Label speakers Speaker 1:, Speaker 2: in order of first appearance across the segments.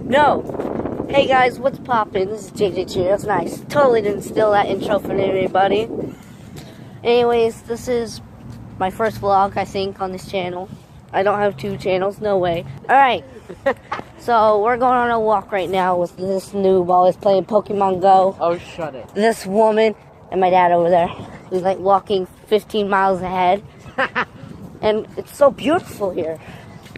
Speaker 1: No. Hey guys, what's poppin'? This is JJ2. That's nice. Totally didn't steal that intro from anybody. Anyways, this is my first vlog, I think, on this channel. I don't have 2 channels, no way. Alright, so we're going on a walk right now with this noob always playing Pokemon Go.
Speaker 2: Oh, shut it.
Speaker 1: This woman and my dad over there, who's like walking 15 miles ahead. And it's so beautiful here.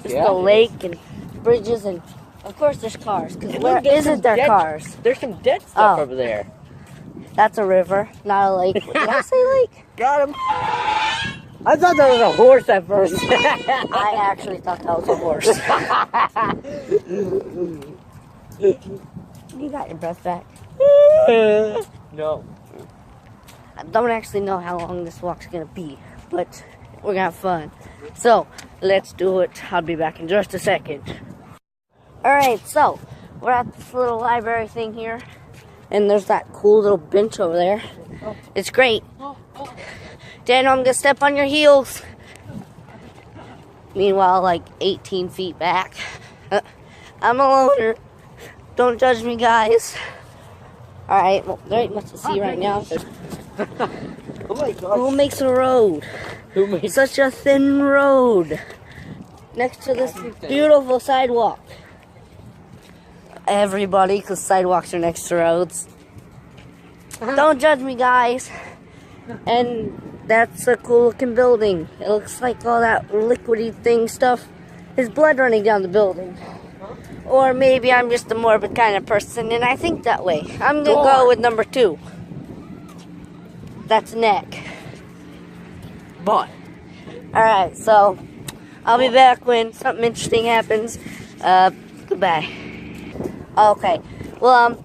Speaker 1: Just the lake and bridges and, of course, there's cars. Because where isn't there cars?
Speaker 2: There's some dead stuff over there.
Speaker 1: That's a river, not a lake. Did I say lake?
Speaker 2: Got him. I thought that was a horse at first.
Speaker 1: I actually thought that was a horse. You got your breath back?
Speaker 2: No.
Speaker 1: I don't actually know how long this walk's going to be, but we're going to have fun. So, let's do it. I'll be back in just a second. Alright, so, we're at this little library thing here, and there's that cool little bench over there. It's great. Daniel, I'm going to step on your heels. Meanwhile, like 18 feet back. I'm a loner. Don't judge me, guys. Alright, well, there ain't much to see right now.
Speaker 2: Oh my gosh.
Speaker 1: Who makes a road?
Speaker 2: Who makes
Speaker 1: Such a thin road next to this beautiful sidewalk. Everybody, because sidewalks are next to roads. Don't judge me, guys. And that's a cool looking building. It looks like all that liquidy thing stuff is blood running down the building. Or maybe I'm just a morbid kind of person and I think that way. I'm going to go with number 2. That's neck.
Speaker 2: But.
Speaker 1: Alright, so I'll be back when something interesting happens. Goodbye. Okay, well,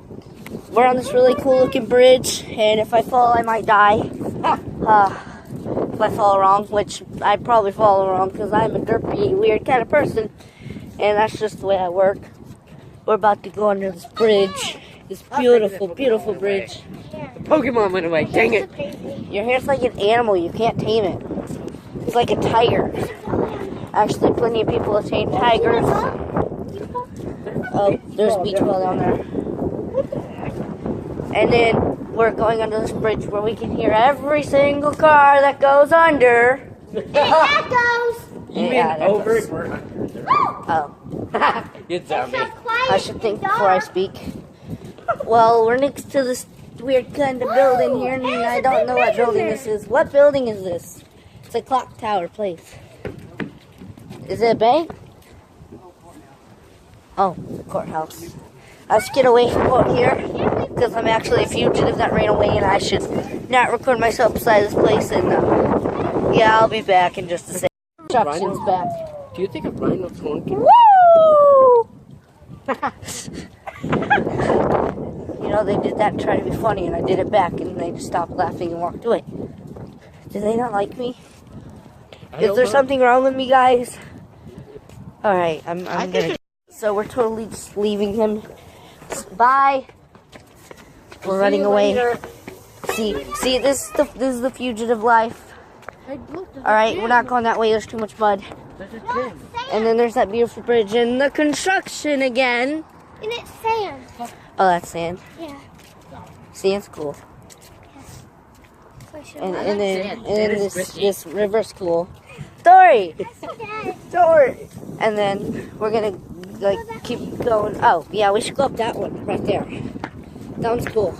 Speaker 1: we're on this really cool looking bridge, and if I fall, I might die. If I fall wrong, which I probably fall wrong because I'm a derpy, weird kind of person, and that's just the way I work. We're about to go under this bridge, this beautiful, beautiful bridge.
Speaker 2: The Pokemon went away, dang it.
Speaker 1: Your hair's like an animal, you can't tame it. It's like a tiger. Actually, plenty of people have tamed tigers. Oh, there's a beach ball down there. And then we're going under this bridge where we can hear every single car that goes under.
Speaker 3: And that goes.
Speaker 2: You mean over it? We're under.
Speaker 1: Oh.
Speaker 2: You tell me.
Speaker 1: I should think before I speak. Well, we're next to this weird kind of building here, and I don't know what building this is. What building is this? It's a clock tower place. Is it a bank? Oh, the courthouse. Let's get away from out here, because I'm actually a fugitive that ran away, and I should not record myself beside this place. And yeah, I'll be back in just a second. Construction's back.
Speaker 2: Do you think a rhino's going to?
Speaker 1: Woo! You know, they did that trying to be funny, and I did it back, and they just stopped laughing and walked away. Do they not like me? Is there something wrong with me, guys? Alright, I'm gonna... So we're totally just leaving him. Bye! We're running away. See, this is the fugitive life. Alright, we're not going that way, there's too much mud. And then there's that beautiful bridge and the construction again.
Speaker 3: And it's sand.
Speaker 1: Oh, that's sand.
Speaker 3: Yeah.
Speaker 1: Sand's cool.
Speaker 3: For sure.
Speaker 1: And then this river's cool. Story! Story! And then we're gonna like keep going. Oh, yeah, we should go up that one right there. That one's cool.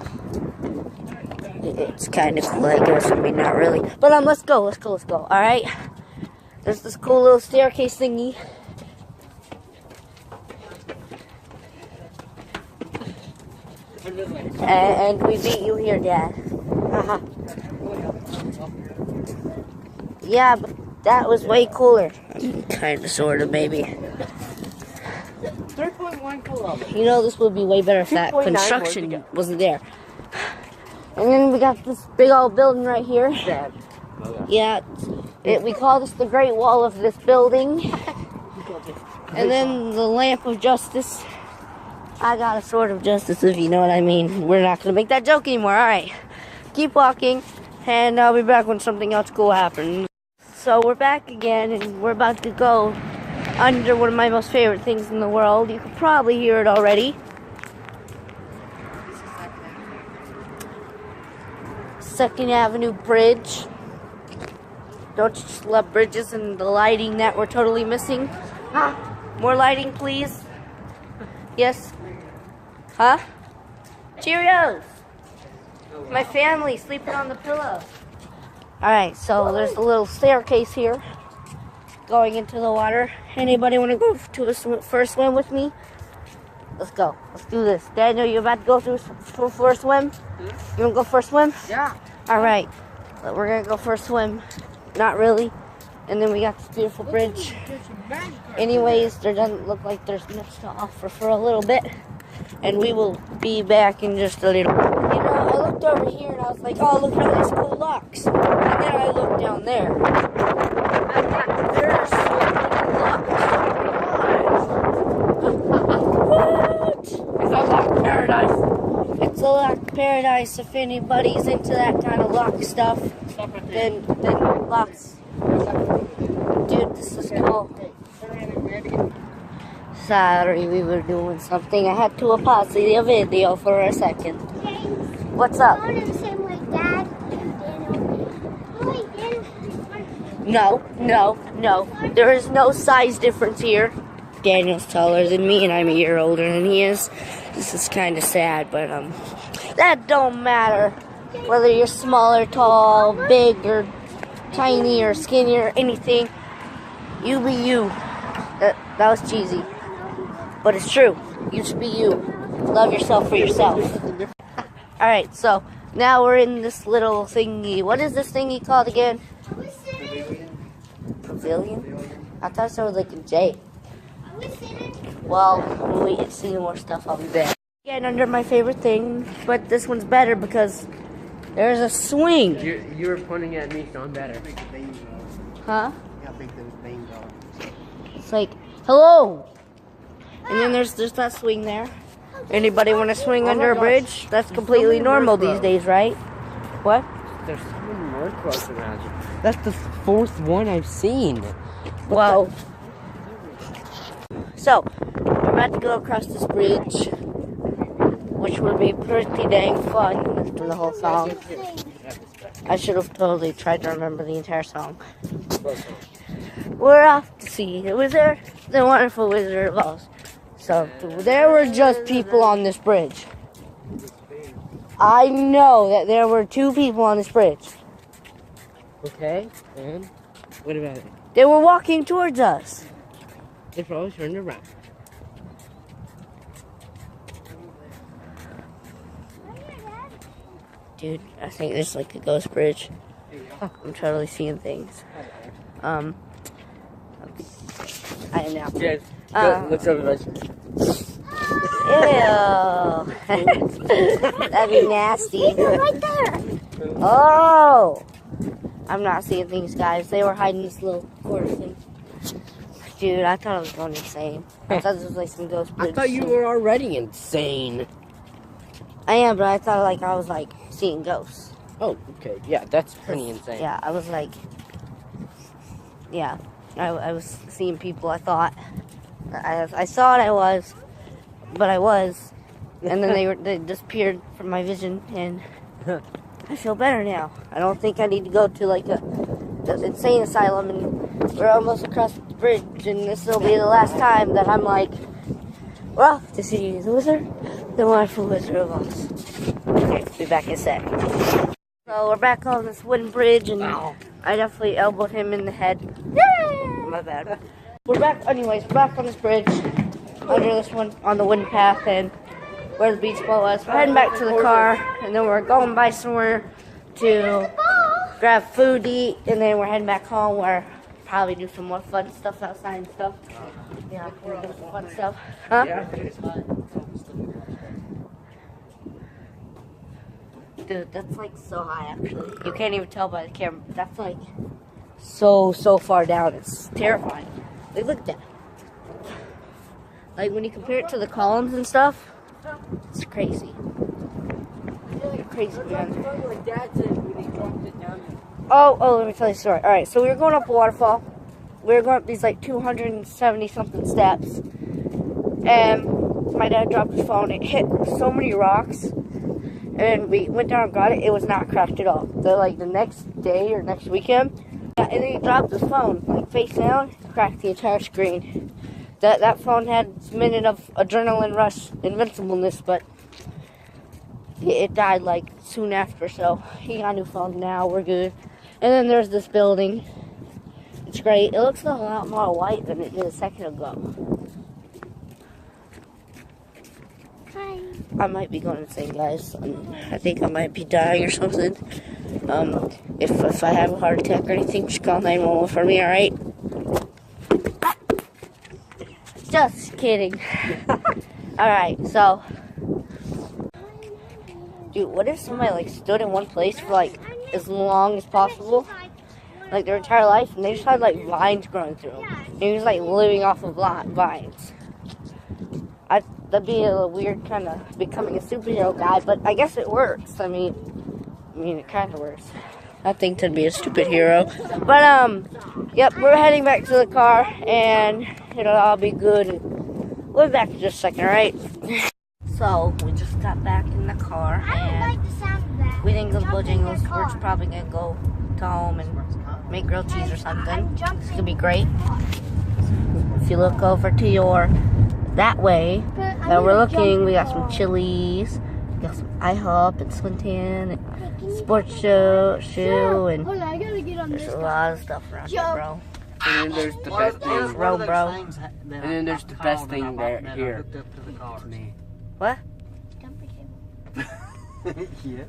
Speaker 1: It's kind of cool, I guess. I mean, not really. But let's go. Alright? There's this cool little staircase thingy. And we beat you here, Dad. Yeah, but that was way cooler. Kinda, sorta, maybe.
Speaker 2: 3.1 kilometers.
Speaker 1: You know, this would be way better if that construction wasn't there. And then we got this big old building right here. Yeah, we call this the Great Wall of this building. And then the Lamp of Justice. I got a sword of justice, if you know what I mean. We're not going to make that joke anymore. Alright, keep walking, and I'll be back when something else cool happens. So we're back again, and we're about to go under one of my most favorite things in the world. You could probably hear it already. Second Avenue Bridge. Don't you just love bridges and the lighting that we're totally missing? Huh? More lighting, please. Yes? Huh? Cheerios! My family sleeping on the pillow. Alright, so there's a little staircase here going into the water. Anybody want to go for a swim with me? Let's go. Let's do this. Daniel, you about to go for a swim? You want to go for a swim?
Speaker 2: Yeah.
Speaker 1: Alright, we're going to go for a swim. Not really. And then we got this beautiful bridge. Anyways, there doesn't look like there's much to offer for a little bit. And we will be back in just a little. You know, I looked over here and I was like, oh, look at all these cool locks. And then I looked down there. There's so many locks. What?
Speaker 2: It's a lock paradise.
Speaker 1: It's a lock paradise if anybody's into that kind of lock stuff. Then locks. Dude, this is cool. Sorry, we were doing something. I had to pause the video for a second. What's up? No. There is no size difference here. Daniel's taller than me, and I'm a year older than he is. This is kind of sad, but that don't matter. Whether you're small or tall, big or tiny or skinny or anything, you be you. That was cheesy, but it's true. You should be you. Love yourself for yourself. Alright, so now we're in this little thingy. What is this thingy called again? Pavilion? I thought it sounded like a J. Well, when we get to see more stuff, I'll be back. Again, under my favorite thing, but this one's better because there's a swing.
Speaker 2: You were pointing at me, so I'm better.
Speaker 1: Huh? It's like, hello! And then there's that swing there. Anybody want to swing under a bridge? That's completely normal these days, right? What?
Speaker 2: There's so many more quotes around you. That's the fourth one I've seen.
Speaker 1: Well, so, we're about to go across this bridge, which will be pretty dang fun from the whole song. I should have totally tried to remember the entire song. We're off to see the wizard, the wonderful Wizard of Oz. So, there were just people on this bridge. I know that there were 2 people on this bridge.
Speaker 2: Okay, and what about it?
Speaker 1: They were walking towards us.
Speaker 2: They probably turned around.
Speaker 1: Dude, I think this is like a ghost bridge. I'm totally seeing things. I am now.
Speaker 2: Yeah, looks over like.
Speaker 1: Ew. That'd be nasty.
Speaker 3: Right there.
Speaker 1: Oh! I'm not seeing things, guys. They were hiding this little corner thing. Dude, I thought I was going insane. I thought this was like some ghost bridge.
Speaker 2: I thought you were already insane.
Speaker 1: I am, but I thought like I was like seeing ghosts.
Speaker 2: Oh, okay. Yeah, that's pretty insane.
Speaker 1: Yeah, I was like, yeah, I was seeing people. I thought I thought I was, but I was, and then they disappeared from my vision, and I feel better now. I don't think I need to go to like the insane asylum, and we're almost across the bridge, and this will be the last time that I'm like, we're off to see the wizard, the wonderful Wizard of Oz. Okay, be back in a sec. So we're back on this wooden bridge, and I definitely elbowed him in the head. My bad. We're back, anyways, we're back on this bridge, under this one, on the wooden path, and where the beach ball was. We're heading back to the car, and then we're going by somewhere to grab food to eat, and then we're heading back home where probably do some more fun stuff outside and stuff. Yeah, we're doing some fun stuff. Huh?
Speaker 2: Yeah.
Speaker 1: Dude, that's like so high actually. You can't even tell by the camera. That's like so far down. It's terrifying. Like, look at that. Like when you compare it to the columns and stuff, it's crazy. Crazy, man. Oh, let me tell you a story. Alright, so we were going up a waterfall. we were going up these like 270 something steps, and my dad dropped his phone. It hit so many rocks, and we went down and got it. It was not cracked at all. So like the next day or next weekend, and then he dropped his phone like face down, cracked the entire screen. That phone had a minute of adrenaline rush invincibleness, but it died like soon after. So he got a new phone now. We're good. And then there's this building. It's great. It looks a lot more white than it did a second ago.
Speaker 3: Hi.
Speaker 1: I might be going insane, guys. I think I might be dying or something. If I have a heart attack or anything, just call 911 for me, alright? Just kidding. Alright, so. Dude, what if somebody like stood in one place for like as long as possible? Like their entire life, and they just had like vines growing through them. And he was like living off of vines. That'd be a little weird, kind of becoming a superhero guy, but I guess it works. I mean, it kind of works. I think to be a stupid hero, but yep, we're heading back to the car, and it'll all be good. We'll be back in just a second, all right? So we just got back in the car, and we didn't go to Bojangles. We're just probably gonna go to home and make grilled cheese or something. It's gonna be great. If you look over to that way that we're looking, we got some Chili's, we got some IHOP and Swinton and Sports Shoe, and there's a lot of stuff around here, bro.
Speaker 2: And then there's the best thing,
Speaker 1: bro.
Speaker 2: And then there's the best thing there here. To me.
Speaker 1: What?
Speaker 2: Yes.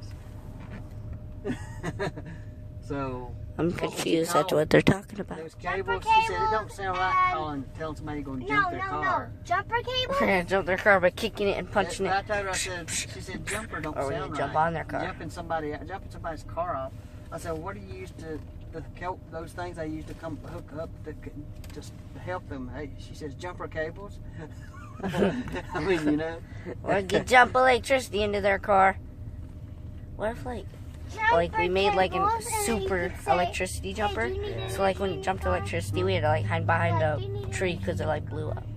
Speaker 2: So
Speaker 1: I'm confused as to what they're talking about.
Speaker 4: Those cables, she said it don't sound right calling, telling somebody you're going to jump their car.
Speaker 3: Jumper cable?
Speaker 1: We're gonna jump their car by kicking it and punching
Speaker 4: I
Speaker 1: it.
Speaker 4: told her, I said, she said jumper don't
Speaker 1: Or
Speaker 4: sound
Speaker 1: we
Speaker 4: right.
Speaker 1: can jump on their car.
Speaker 4: Jumping somebody's car off. I said, what do you use to help those things they use to come hook up just to help them? Hey, she says jumper cables. I mean, you know.
Speaker 1: Or you jump electricity into their car. What if like we made like a super electricity jumper, so like when you jumped electricity we had to like hide behind a tree because it like blew up.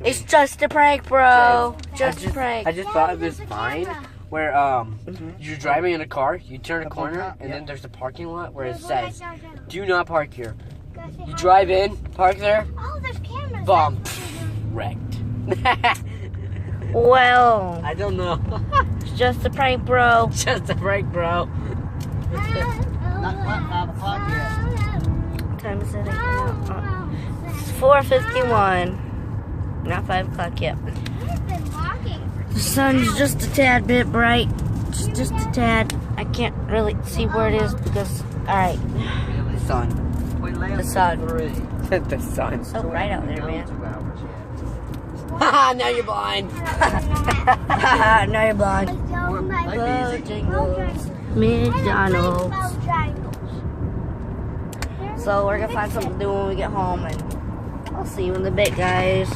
Speaker 1: It's just a prank, bro. Just a prank.
Speaker 2: I just thought of this vine where you're driving in a car, you turn a corner, and then there's a parking lot where it says, "Do not park here." You drive in, park there,
Speaker 3: Oh, there's cameras.
Speaker 2: bomb, wrecked.
Speaker 1: Well,
Speaker 2: I don't know.
Speaker 1: it's just a prank, bro.
Speaker 2: Just a break, bro.
Speaker 4: Not quite 5 o'clock yet.
Speaker 1: What time is it? It's 4:51. Not 5 o'clock yet.
Speaker 3: I've been walking.
Speaker 1: The sun's just a tad bit bright. Just a tad. I can't really see where it is because, alright.
Speaker 2: The sun.
Speaker 4: We left
Speaker 1: The sun.
Speaker 4: at 3.
Speaker 2: The sun.
Speaker 1: It's so bright out there, man.
Speaker 4: 2 hours yet.
Speaker 2: Haha, now you're blind.
Speaker 1: Haha, now you're blind. Bojangles, McDonald's. So we're gonna find something to do when we get home, and I'll see you in a bit, guys.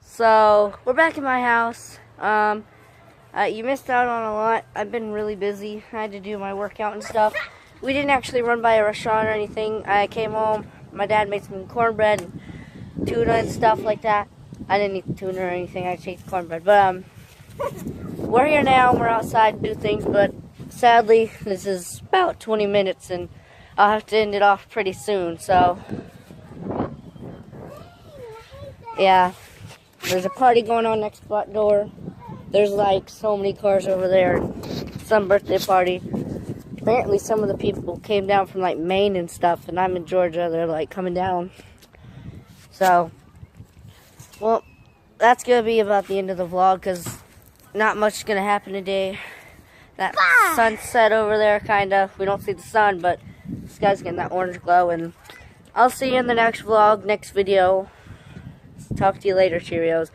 Speaker 1: So we're back in my house. You missed out on a lot. I've been really busy. I had to do my workout and stuff. We didn't actually run by a restaurant or anything. I came home. My dad made some cornbread and tuna and stuff like that. I didn't eat the tuna or anything. I just ate the cornbread. But we're here now. We're outside to do things. But sadly, this is about 20 minutes, and I'll have to end it off pretty soon. So yeah, there's a party going on next door. There's like so many cars over there. Some birthday party. Apparently some of the people came down from like Maine and stuff, and I'm in Georgia. They're like coming down. So, well, that's going to be about the end of the vlog because not much is going to happen today. That sunset over there, kind of. We don't see the sun, but this guy's getting that orange glow. And I'll see you in the next vlog, next video. Talk to you later, Cheerios.